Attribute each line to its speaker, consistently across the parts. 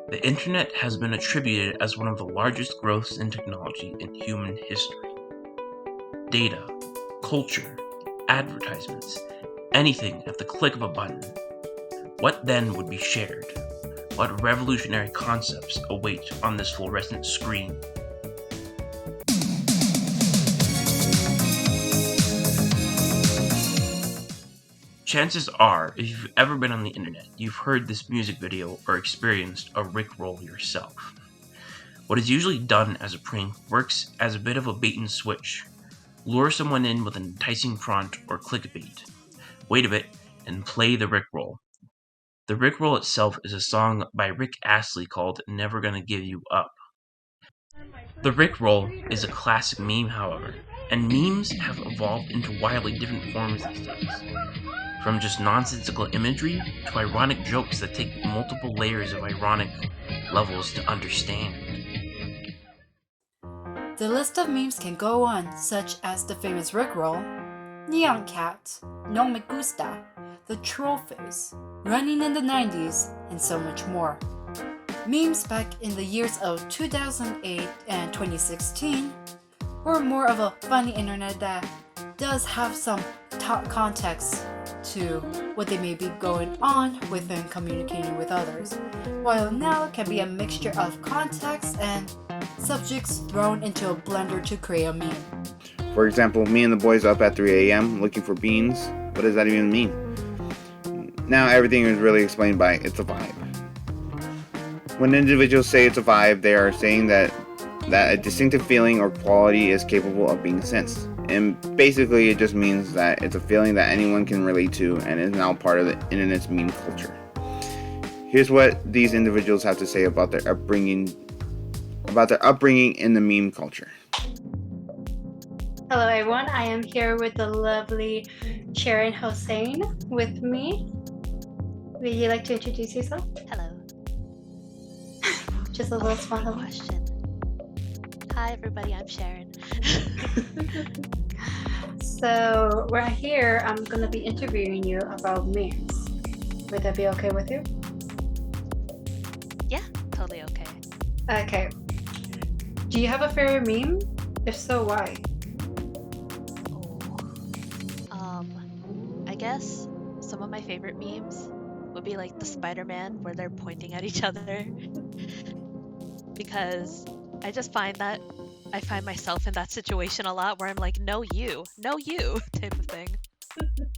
Speaker 1: The internet has been attributed as one of the largest growths in technology in human history. Data, culture, advertisements, anything at the click of a button. What then would be shared? What revolutionary concepts await on this fluorescent screen? Chances are, if you've ever been on the internet, you've heard this music video or experienced a Rickroll yourself. What is usually done as a prank works as a bit of a bait and switch. Lure someone in with an enticing prompt or clickbait. Wait a bit and play the Rickroll. The Rickroll itself is a song by Rick Astley called Never Gonna Give You Up. The Rickroll is a classic meme, however, and memes have evolved into wildly different forms these days. From just nonsensical imagery to ironic jokes that take multiple layers of ironic levels to understand.
Speaker 2: The list of memes can go on, such as the famous Rickroll, Neon Cat, No Me Gusta, the Troll Face, Running in the 90s, and so much more. Memes back in the years of 2008 and 2016 were more of a funny internet that does have some context to what they may be going on within communicating with others, while now it can be a mixture of context and subjects thrown into a blender to create a meme.
Speaker 3: For example, me and the boys up at 3 a.m. looking for beans. What does that even mean? Now everything is really explained by it's a vibe. When individuals say it's a vibe, they are saying that a distinctive feeling or quality is capable of being sensed. And basically it just means that it's a feeling that anyone can relate to and is now part of the internet's meme culture. Here's what these individuals have to say about their upbringing in the meme culture.
Speaker 4: Hello everyone, I am here with the lovely Sharon Hossein with me. Would you like to introduce yourself?
Speaker 5: Hello.
Speaker 4: Just a little small
Speaker 5: question. Hi everybody, I'm Sharon.
Speaker 4: So right here, I'm gonna be interviewing you about memes. Would that be okay with you?
Speaker 5: Yeah, totally okay.
Speaker 4: Okay. Do you have a favorite meme? If so, why?
Speaker 5: I guess some of my favorite memes would be like the Spider-Man where they're pointing at each other. Because I just find myself in that situation a lot where I'm like, no you type of thing.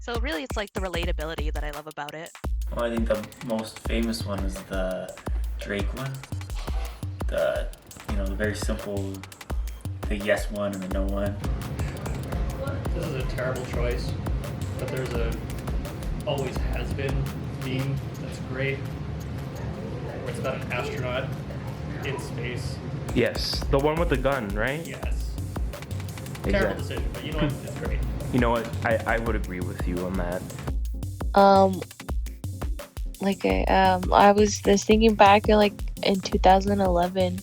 Speaker 5: So really it's like the relatability that I love about it.
Speaker 6: Well, I think the most famous one is the Drake one. The very simple, the yes one and the no one.
Speaker 7: This is a terrible choice, but there's always has been meme that's great, where it's about an astronaut in space.
Speaker 8: Yes, the one with the gun, right?
Speaker 7: Yes.
Speaker 8: Exactly.
Speaker 7: Terrible decision, but you know what? It's great.
Speaker 8: You know what? I would agree with you on that.
Speaker 9: I was thinking back in 2011,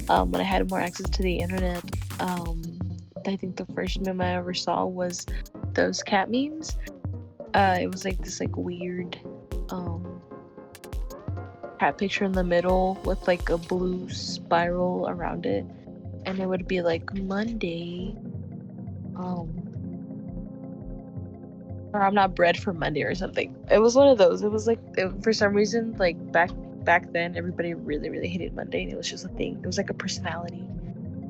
Speaker 9: when I had more access to the internet. I think the first meme I ever saw was those cat memes. It was like this weird cat picture in the middle with like a blue spiral around it, and it would be like Monday, or I'm not bred for Monday or something. It was one of those. It was for some reason back then everybody really, really hated Monday, and it was just a thing. It was like a personality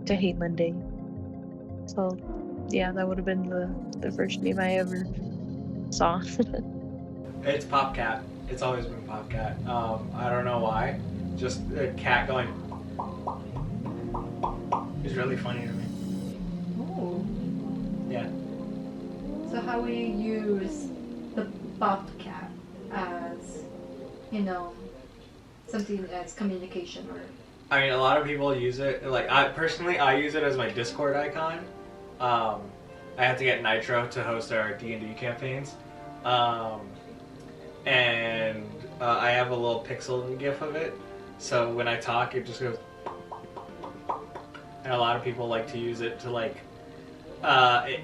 Speaker 9: to hate Monday. So yeah, that would have been the first meme I ever saw.
Speaker 10: It's Popcat. It's always been Popcat. I don't know why. Just a cat going. It's really funny to me.
Speaker 4: Ooh.
Speaker 10: Yeah.
Speaker 4: So how will you use the bobcat as, something as communication or?
Speaker 10: I mean, a lot of people use it. I use it as my Discord icon. I have to get Nitro to host our D&D campaigns. And I have a little pixel GIF of it. So when I talk, it just goes. And a lot of people like to use it to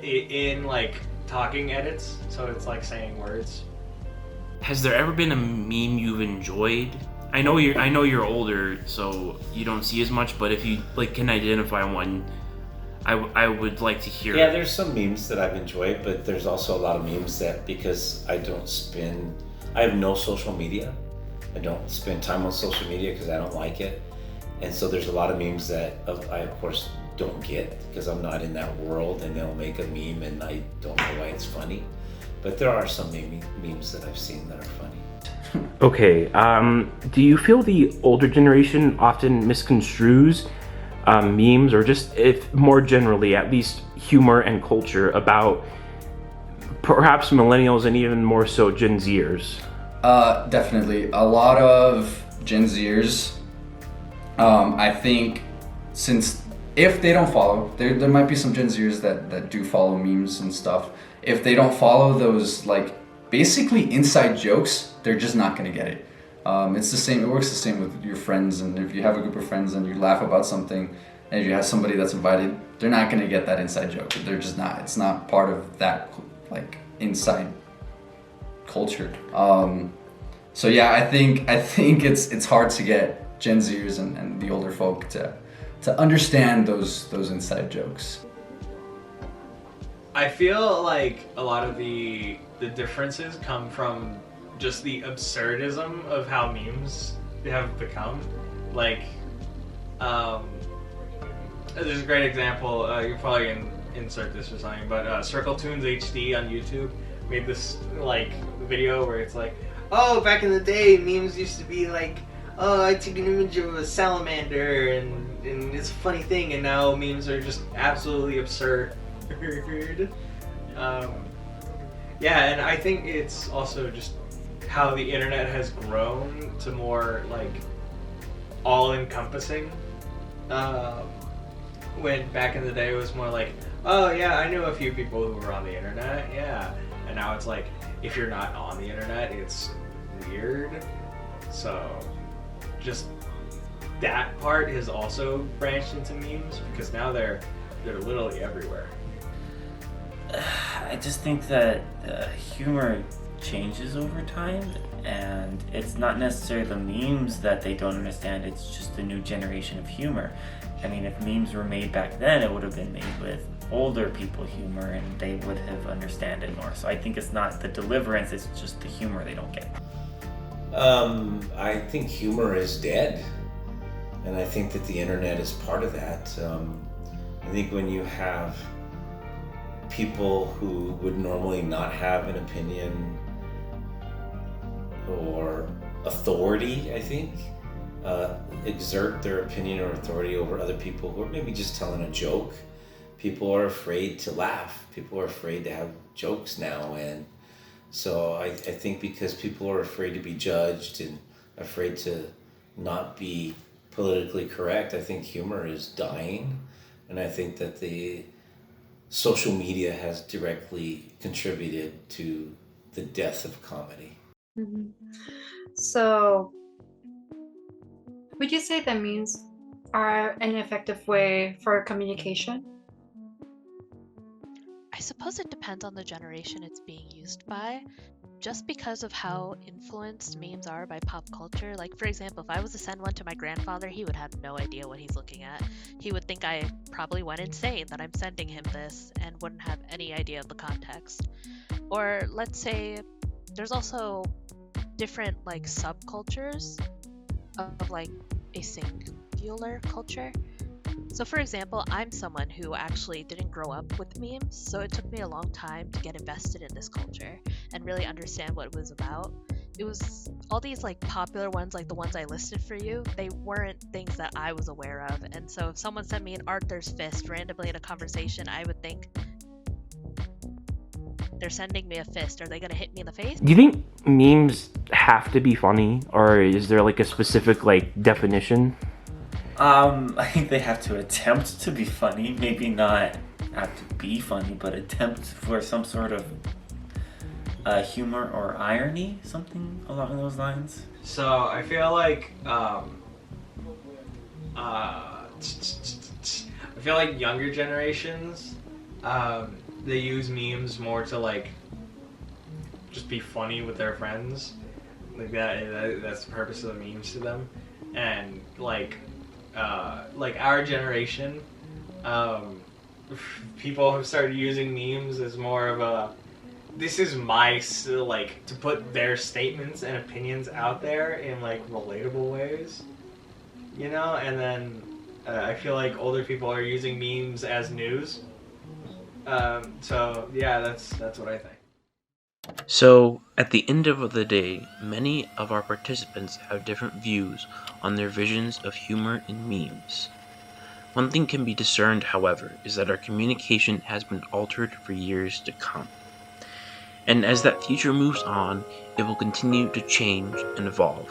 Speaker 10: in talking edits. So it's like saying words.
Speaker 1: Has there ever been a meme you've enjoyed I know you're older, so you don't see as much. But if you like can identify one, I would like to hear.
Speaker 11: Yeah, there's some memes that I've enjoyed, but there's also a lot of memes that because I have no social media. I don't spend time on social media because I don't like it. And so there's a lot of memes that I of course don't get because I'm not in that world, and they'll make a meme and I don't know why it's funny. But there are some memes that I've seen that are funny.
Speaker 8: Okay, do you feel the older generation often misconstrues memes, or just if more generally, at least humor and culture about perhaps millennials and even more so Gen Zers?
Speaker 12: Definitely. A lot of Gen Zers, I think, since if they don't follow, there might be some Gen Zers that do follow memes and stuff. If they don't follow those, like, basically inside jokes, they're just not gonna get it. It's the same, it works the same with your friends, and if you have a group of friends and you laugh about something, and if you have somebody that's invited, they're not gonna get that inside joke. They're just not. It's not part of that, like, inside culture. So yeah, I think it's hard to get Gen Zers and the older folk to understand those inside jokes.
Speaker 10: I feel like a lot of the differences come from just the absurdism of how memes have become. Like, there's a great example. You're probably gonna insert this or something, but Circle Tunes HD on YouTube made this like video where it's like, oh, back in the day, memes used to be like, oh, I took an image of a salamander and it's a funny thing, and now memes are just absolutely absurd. Yeah, and I think it's also just how the internet has grown to more like all-encompassing. When back in the day it was more like, oh yeah, I know a few people who were on the internet, yeah. And now it's like, if you're not on the internet, it's weird. So just that part has also branched into memes because now they're literally everywhere.
Speaker 6: I just think that humor changes over time, and it's not necessarily the memes that they don't understand, it's just the new generation of humor. I mean, if memes were made back then, it would have been made with older people humor, and they would have understood it more. So I think it's not the deliverance, it's just the humor they don't get.
Speaker 11: I think humor is dead, and I think that the internet is part of that. I think when you have people who would normally not have an opinion or authority, I think, exert their opinion or authority over other people who are maybe just telling a joke. People are afraid to laugh. People are afraid to have jokes now, and so I think because people are afraid to be judged and afraid to not be politically correct, I think humor is dying, and I think that the social media has directly contributed to the death of comedy.
Speaker 4: Mm-hmm. So, would you say that memes are an effective way for communication?
Speaker 5: I suppose it depends on the generation it's being used by. Just because of how influenced memes are by pop culture. Like, for example, if I was to send one to my grandfather, he would have no idea what he's looking at. He would think I probably went insane that I'm sending him this and wouldn't have any idea of the context. Or let's say there's also different like subcultures of like a singular culture. So for example, I'm someone who actually didn't grow up with memes, so it took me a long time to get invested in this culture and really understand what it was about. It was all these like popular ones, like the ones I listed for you, they weren't things that I was aware of. And so if someone sent me an Arthur's fist randomly in a conversation, I would think, they're sending me a fist, are they gonna hit me in the face?
Speaker 8: Do you think memes have to be funny, or is there like a specific like definition?
Speaker 6: I think they have to attempt to be funny, maybe not have to be funny, but attempt for some sort of humor or irony, something along those lines.
Speaker 10: So I feel like younger generations, they use memes more to like just be funny with their friends. Like that's the purpose of the memes to them, and like our generation, people have started using memes as more of a, this is my, like, to put their statements and opinions out there in like relatable ways, you know. And then I feel like older people are using memes as news. So yeah, that's what I think.
Speaker 1: So, at the end of the day, many of our participants have different views on their visions of humor in memes. One thing can be discerned, however, is that our communication has been altered for years to come. And as that future moves on, it will continue to change and evolve.